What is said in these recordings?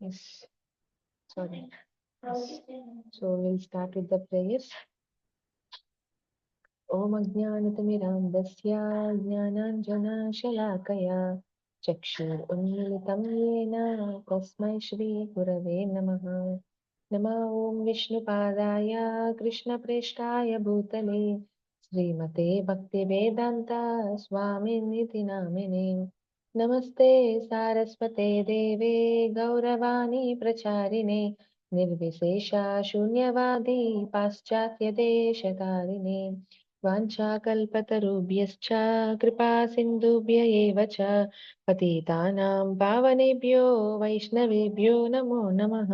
Yes, sorry. Yes. So we'll start with the prayers. ॐ अज्ञानतिमिरान्धस्य ज्ञानाञ्जनशलाकया चक्षुरुन्मिलितं येन तस्मै श्रीगुरवे नमः। नमः ॐ विष्णुपादाय कृष्णप्रेष्ठाय भूतले श्रीमते भक्तिवेदान्ता स्वामिनिति नामिने। नमस्ते सारस्वते देवे गौरवाणी प्रचारिणे निर्विशेषा शून्यवादी पाश्चात्यदेशतारिणे वाञ्छाकल्पतरुभ्यश्च कृपा सिन्धुभ्य एव च पतितानां पावनेभ्यो वैष्णवेभ्यो नमो नमः।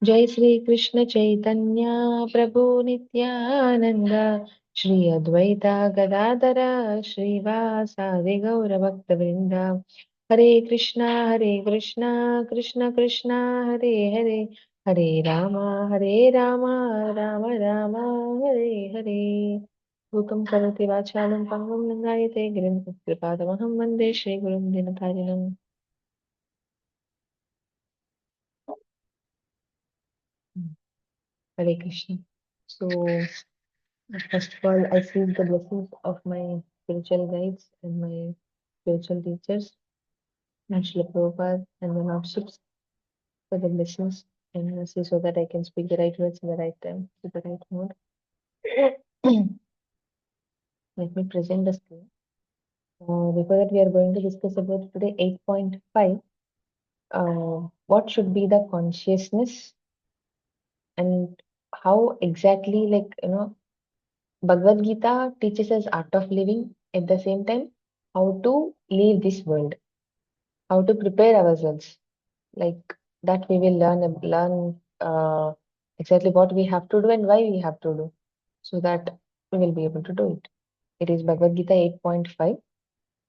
जय श्री कृष्ण चैतन्य प्रभु नित्यानंद श्री अद्वैता गदाधर श्रीवासादि गौरभक्तवृंद हरे कृष्णा कृष्ण कृष्णा हरे हरे हरे राम राम राम हरे हरे। भूतं करोति वाचालं पङ्गुं लङ्घयते गिरिं कृपादमहं वन्दे श्रीगुरुं दिनतारिणम्। Hare Krishna. So first of all, I seek the blessings of my spiritual guides and my spiritual teachers, and Srila Prabhupada and the Lordships for the blessings and mercy so that I can speak the right words in the right time, with the right mode. Let me present the screen. Before that, we are going to discuss about today 8.5. What should be the consciousness and how exactly, Bhagavad Gita teaches us art of living, at the same time how to leave this world, how to prepare ourselves, like that we will learn exactly what we have to do and why we have to do, so that we will be able to do it. It is Bhagavad Gita 8.5.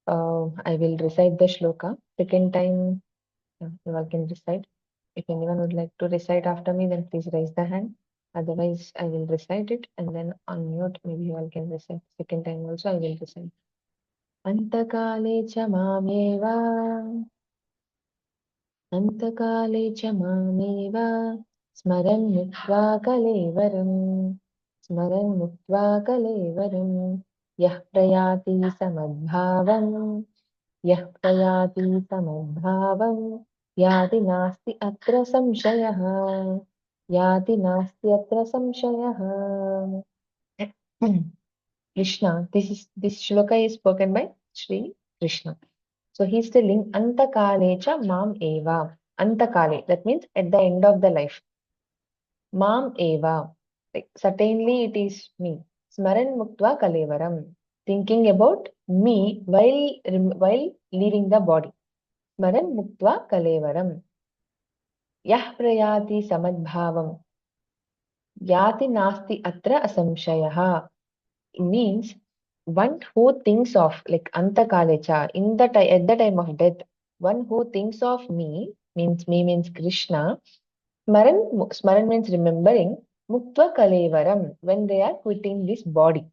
I will recite the shloka. Second time, you all can recite. If anyone would like to recite after me, then please raise the hand. Otherwise, I will recite it and then unmute. Maybe you all can recite. Second time also, I will recite. अन्तकाले च मामेव अन्तकाले च मामेव स्मरन् मुक्त्वा कलेवरम् स्मरन् मुक्त्वा कलेवरम् यः प्रयाति समद्भावम् यः प्रयाति समद्भावम् याति नास्ति अत्र संशयः याति नास्ति अत्र संशयः। Krishna, this shloka is spoken by Sri Krishna. So he's telling Antakale cha mam eva. Antakale, that means at the end of the life. Mam eva. Like, certainly it is me. Smaran muktva kalevaram. Thinking about me while leaving the body. Smaran muktva kalevaram. Yah prayati samadbhavam. Yati nasti atra asamshayaha. Means one who thinks of like antakalecha in the at the time of death, one who thinks of me means Krishna. Smaran means remembering. Muktva kalevaram, when they are quitting this body.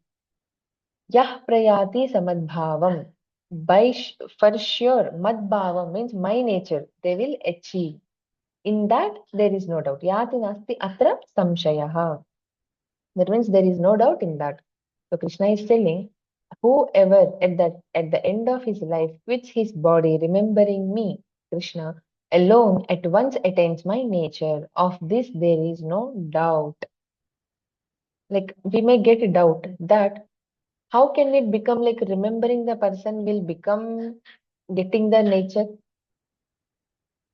Yah prayati samadbhavam, for sure. Madbhavam means my nature, they will achieve. In that there is no doubt. Yati nasti atra samshayaha. That means there is no doubt in that. So Krishna is telling, whoever at the end of his life quits his body, remembering me, Krishna, alone at once attains my nature. Of this there is no doubt. Like we may get a doubt that how can it become like remembering the person will become getting the nature.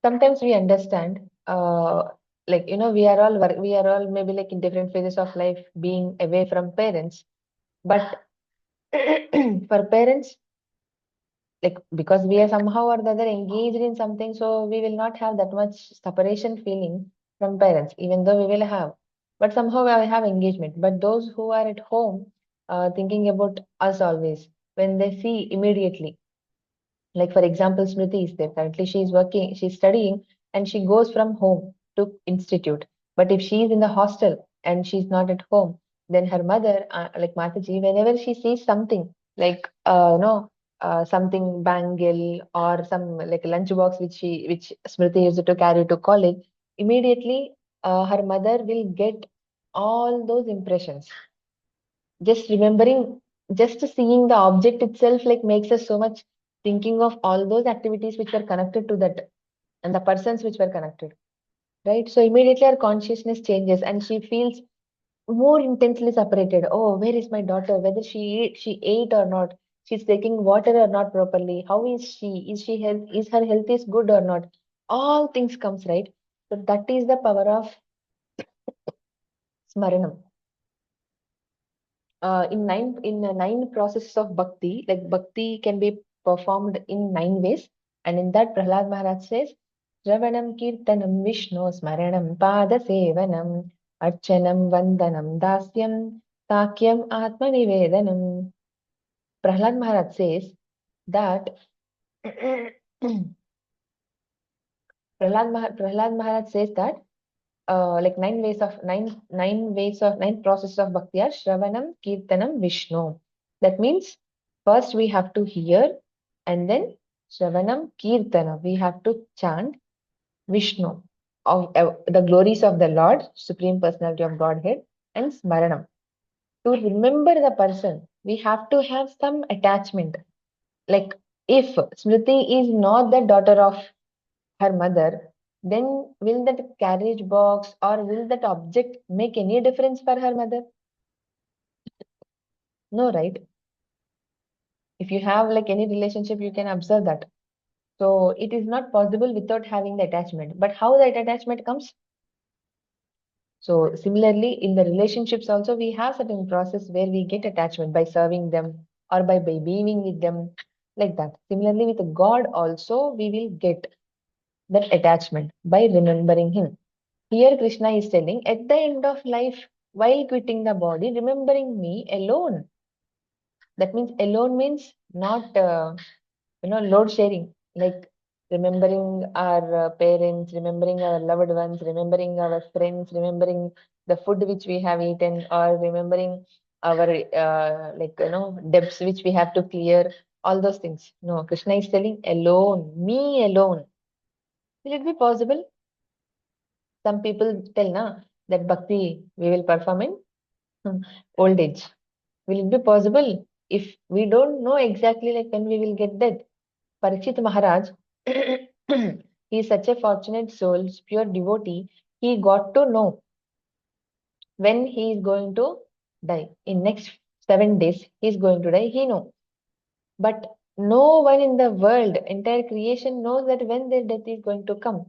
Sometimes we understand, we are all maybe like in different phases of life being away from parents, but for parents, like because we are somehow or the other engaged in something, so we will not have that much separation feeling from parents, even though we will have, but somehow we have engagement. But those who are at home, thinking about us always, when they see immediately, like for example, Smriti is there. Currently, she is working, she's studying, and she goes from home to institute. But if she is in the hostel and she's not at home, then her mother, like Mataji, whenever she sees something like something bangle or some like lunch box which Smriti used to carry to college, immediately her mother will get all those impressions. Just remembering, just seeing the object itself like makes us so much thinking of all those activities which were connected to that and the persons which were connected, right? So immediately her consciousness changes and she feels more intensely separated. Oh, where is my daughter? Whether she ate or not, she's taking water or not properly. How is she? Is she health? Is her health is good or not? All things comes, right. So that is the power of smaranam. In nine processes of bhakti, like bhakti can be performed in 9 ways, and in that Prahlad Maharaj says, Shravanam Kirtanam Vishnu Smaranam Pada Sevanam Archanam Vandanam Dasyam Sakyam Atma Nivedanam. Prahlad Maharaj says that Prahlad Maharaj says that like nine processes of bhakti are Shravanam, Kirtanam, Vishnu. That means first we have to hear, and then Shravanam, Kirtana. We have to chant Vishnu of the glories of the Lord, Supreme Personality of Godhead, and Smaranam. To remember the person, we have to have some attachment. Like if Smriti is not the daughter of her mother, then will that carriage box or will that object make any difference for her mother? No, right? If you have like any relationship, you can observe that. So it is not possible without having the attachment. But how that attachment comes? So similarly, in the relationships also, we have certain process where we get attachment by serving them or by being with them, like that. Similarly, with God also, we will get that attachment by remembering Him. Here Krishna is telling, at the end of life, while quitting the body, remembering me alone. That means alone means not, load sharing, like remembering our parents, remembering our loved ones, remembering our friends, remembering the food which we have eaten, or remembering our, debts which we have to clear, all those things. No, Krishna is telling alone, me alone. Will it be possible? Some people tell na that bhakti we will perform in old age. Will it be possible if we don't know exactly like when we will get dead? Parikshit Maharaj, he is such a fortunate soul, pure devotee. He got to know when he is going to die. In next 7 days, he is going to die. He know, but no one in the world, entire creation knows that when their death is going to come.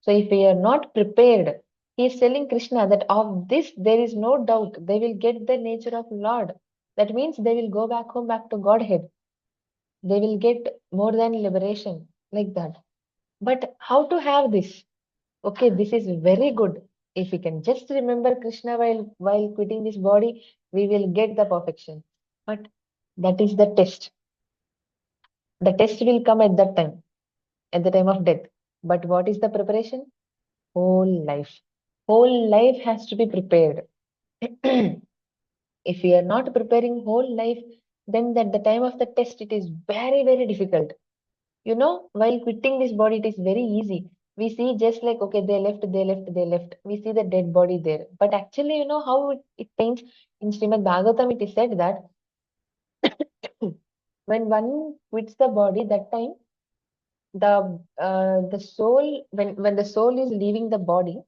So if we are not prepared, he is telling Krishna that of this there is no doubt they will get the nature of Lord. That means they will go back home, back to Godhead. They will get more than liberation, like that. But how to have this? Okay, this is very good. If we can just remember Krishna while quitting this body, we will get the perfection. But that is the test. The test will come at the time of death. But what is the preparation? Whole life. Whole life has to be prepared. If we are not preparing whole life, then at the time of the test, it is very, very difficult. While quitting this body, it is very easy. We see just like, okay, they left, they left, they left. We see the dead body there. But actually, how it pains in Srimad Bhagavatam, it is said that when one quits the body, that time the soul, when the soul is leaving the body,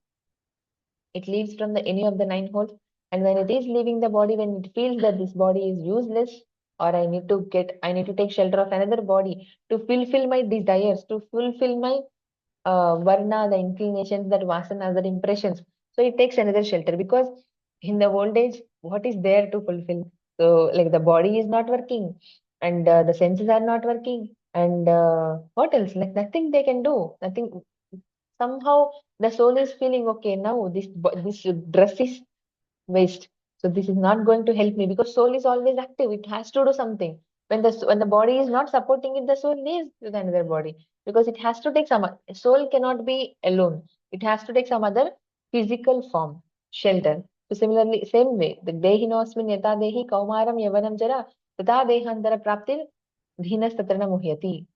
it leaves from the any of the nine holes. And when it is leaving the body, when it feels that this body is useless, or I need to take shelter of another body to fulfill my desires, to fulfill my varna, the inclinations, that vasanas, that impressions. So it takes another shelter because in the old age, what is there to fulfill? So like the body is not working, and the senses are not working, and what else? Like nothing they can do. Nothing. Somehow the soul is feeling okay. Now this dress is waste. So this is not going to help me because soul is always active. It has to do something. When the body is not supporting it, the soul needs another body because it has to take soul cannot be alone. It has to take some other physical form, shelter. So similarly, same way, the dehinosmin yata dehi kaumaram yavanam jara tata dehantara praptir Dhinas tatrana muhyati.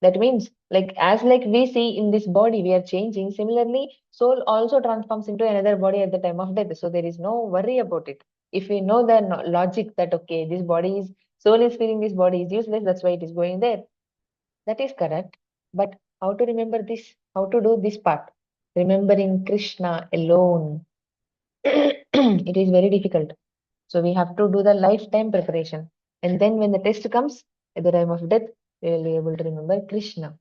That means, like as like we see in this body, we are changing. Similarly, soul also transforms into another body at the time of death. So there is no worry about it. If we know the logic that okay, this body is soul is feeling this body is useless, that's why it is going there. That is correct. But how to remember this? How to do this part? Remembering Krishna alone. It is very difficult. So we have to do the lifetime preparation. And then when the test comes at the time of death, we will be able to remember Krishna.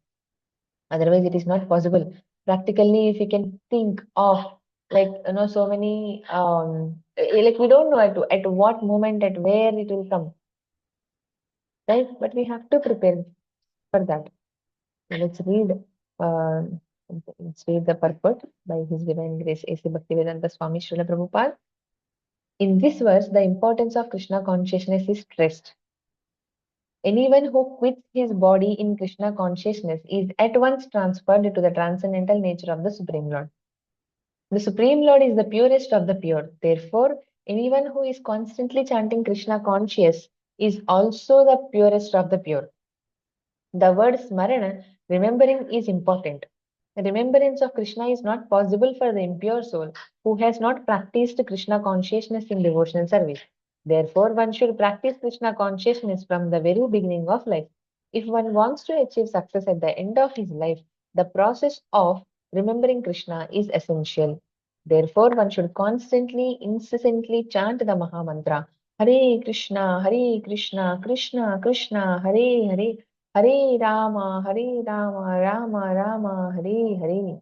Otherwise, it is not possible. Practically, if we can think of like so many like we don't know at what moment, at where it will come, right? But we have to prepare for that. So uh, let's read the purport by His Divine Grace A.C. Bhaktivedanta Swami Srila Prabhupada. In this verse, the importance of Krishna consciousness is stressed. Anyone who quits his body in Krishna consciousness is at once transferred to the transcendental nature of the Supreme Lord. The Supreme Lord is the purest of the pure. Therefore, anyone who is constantly chanting Krishna conscious is also the purest of the pure. The word smarana, remembering, is important. The remembrance of Krishna is not possible for the impure soul who has not practiced Krishna consciousness in devotional service. Therefore, one should practice Krishna consciousness from the very beginning of life. If one wants to achieve success at the end of his life, the process of remembering Krishna is essential. Therefore, one should constantly, incessantly chant the Maha Mantra Hare Krishna, Krishna Krishna, Hare Hare. Hare Rama, Rama Rama, Hare Hare.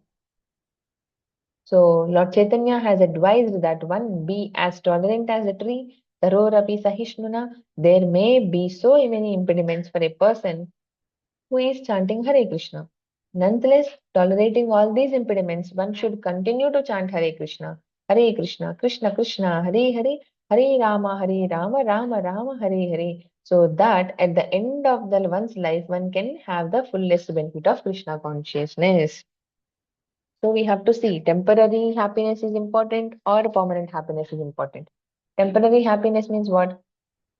So Lord Chaitanya has advised that one be as tolerant as a tree, Tarorapi Sahishnuna. There may be so many impediments for a person who is chanting Hare Krishna. Nonetheless, tolerating all these impediments, one should continue to chant Hare Krishna, Krishna Krishna, Hare Hare, Hare Rama, Rama Rama, Hare Hare. So that at the end of the one's life, one can have the fullest benefit of Krishna consciousness. So we have to see temporary happiness is important or permanent happiness is important. Temporary happiness means what?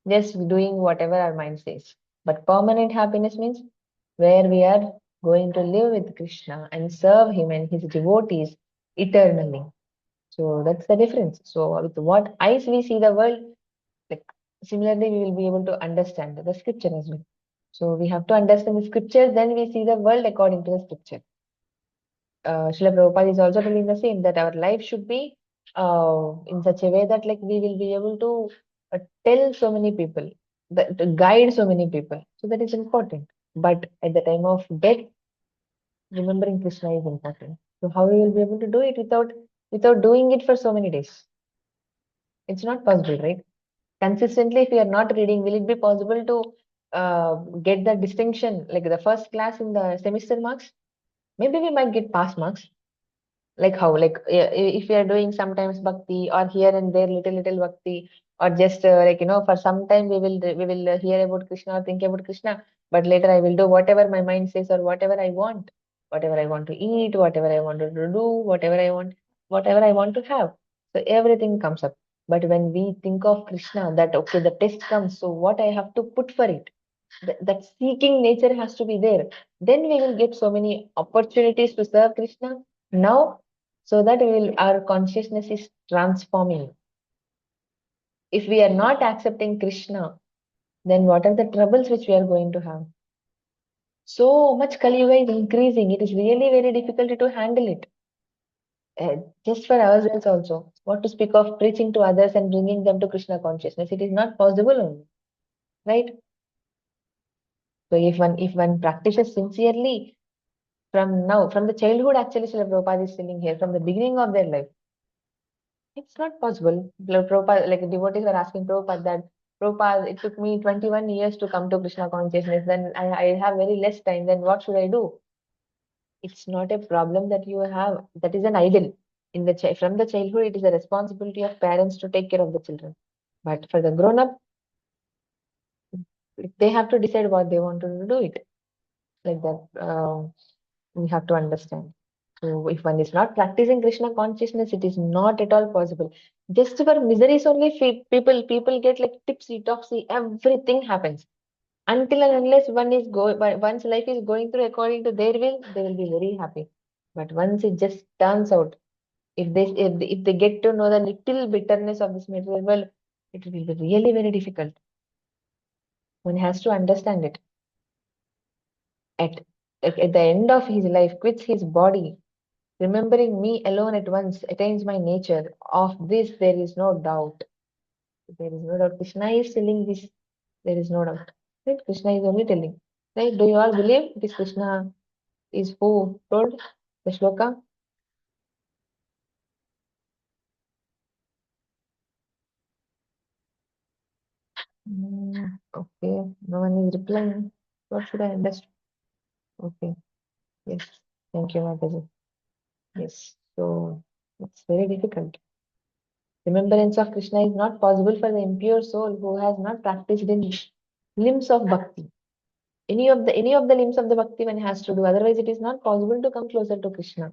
Just doing whatever our mind says. But permanent happiness means where we are going to live with Krishna and serve Him and His devotees eternally. So that's the difference. So with what eyes we see the world, like similarly we will be able to understand the scripture as well. So we have to understand the scriptures, then we see the world according to the scripture. Srila Prabhupada is also telling the same that our life should be in such a way that like we will be able to tell so many people, to guide so many people. So that is important. But at the time of death, remembering Krishna is important. So how we will be able to do it without doing it for so many days? It's not possible, right? Consistently, if we are not reading, will it be possible to get the distinction, like the first class in the semester marks? Maybe we might get pass marks, like how like if we are doing sometimes bhakti or here and there little bhakti or just like for some time we will hear about Krishna or think about Krishna, but later I will do whatever my mind says or whatever I want to eat, whatever I want to do, whatever I want to have. So everything comes up. But when we think of Krishna, that okay, the test comes, so what I have to put for it, that seeking nature has to be there. Then we will get so many opportunities to serve Krishna now, so that our consciousness is transforming. If we are not accepting Krishna, then what are the troubles which we are going to have? So much Kali Yuga is increasing. It is really very difficult to handle it. Just for ourselves also. What to speak of preaching to others and bringing them to Krishna consciousness? It is not possible only, right? So if one practices sincerely, from the childhood, actually, Srila Prabhupada is telling here, from the beginning of their life, it's not possible. Prabhupada, like devotees are asking Prabhupada that, Prabhupada, it took me 21 years to come to Krishna consciousness, then I have very less time, then what should I do? It's not a problem that you have, that is an idol. From the childhood, it is a responsibility of parents to take care of the children. But for the grown up, they have to decide what they want to do it. Like that. We have to understand. So if one is not practicing Krishna consciousness, it is not at all possible. Just for miseries only, people get like tipsy, topsy, everything happens. Until and unless one's life is going through according to their will, they will be very happy. But once it just turns out, if they get to know the little bitterness of this material world, it will be really very difficult. One has to understand it. At at the end of his life, quits his body, remembering me alone at once attains my nature. Of this there is no doubt. There is no doubt. Krishna is telling this. There is no doubt. Right? Krishna is only telling. Right? Do you all believe this Krishna is who told the shloka? Okay. No one is replying. What should I understand? Okay. Yes. Thank you, Mataji. Yes. So it's very difficult. Remembrance of Krishna is not possible for the impure soul who has not practiced in limbs of bhakti. Any of the limbs of the bhakti one has to do. Otherwise, it is not possible to come closer to Krishna.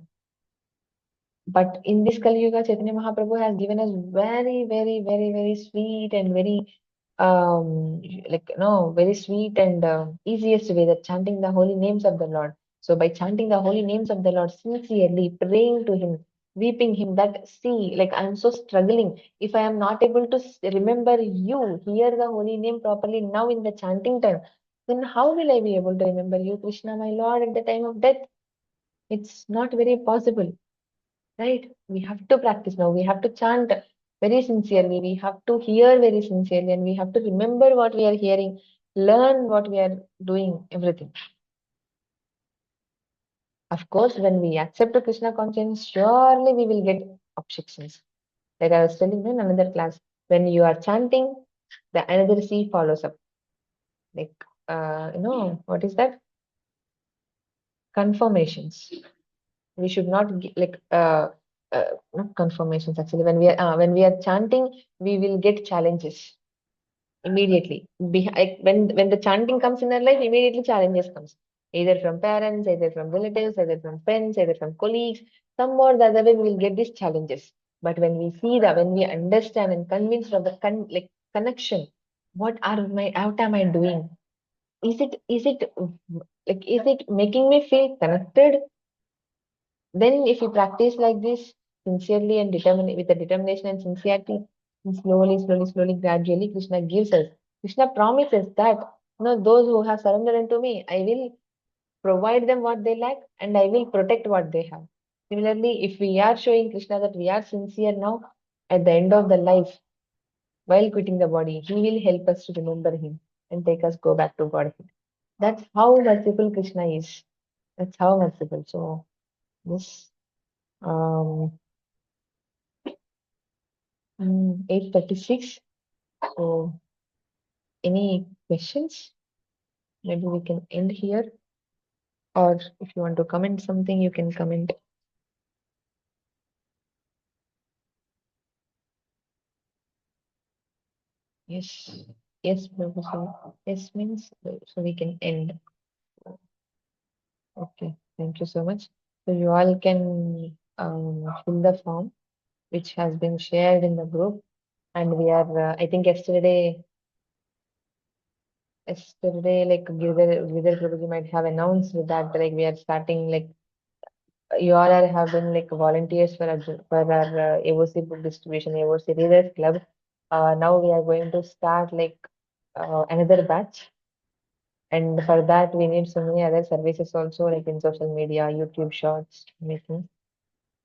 But in this Kali Yuga, Chaitanya Mahaprabhu has given us very, very, very, very sweet and very very sweet and easiest way, that chanting the holy names of the Lord. So by chanting the holy names of the Lord sincerely, praying to Him, weeping Him, that see, like I am so struggling. If I am not able to remember you, hear the holy name properly now in the chanting time, then how will I be able to remember you, Krishna, my Lord, at the time of death? It's not very possible. Right? We have to practice now. We have to chant very sincerely. We have to hear very sincerely, and we have to remember what we are hearing, learn what we are doing, everything. Of course, when we accept the Krishna consciousness, surely we will get objections. Like I was telling you in another class, when you are chanting, the another C follows up. Like, what is that? Confirmations. We should not not confirmations actually. When we are chanting, we will get challenges immediately. When the chanting comes in our life, immediately challenges comes, either from parents, either from relatives, either from friends, either from colleagues. Some or the other way we will get these challenges. But when we understand and convinced of the connection, what am I doing? Is it making me feel connected? Then, if we practice like this sincerely and with the determination and sincerity, and slowly, slowly, slowly, gradually, Krishna gives us. Krishna promises that, those who have surrendered unto me, I will provide them what they lack, and I will protect what they have. Similarly, if we are showing Krishna that we are sincere now, at the end of the life, while quitting the body, He will help us to remember Him and take us go back to Godhead. That's how merciful Krishna is. That's how merciful. So, this. Um, 8:36. So, any questions? Maybe we can end here. Or if you want to comment something, you can comment. Yes. Yes, Professor. Yes means so we can end. Okay. Thank you so much. So you all can fill the form which has been shared in the group. And we are, I think yesterday, like Giridhar Prabhuji might have announced that like we are starting like you all have been like volunteers for our AOC book distribution, AOC Readers Club. Now we are going to start like another batch, and for that we need so many other services also, like in social media, YouTube Shorts, making.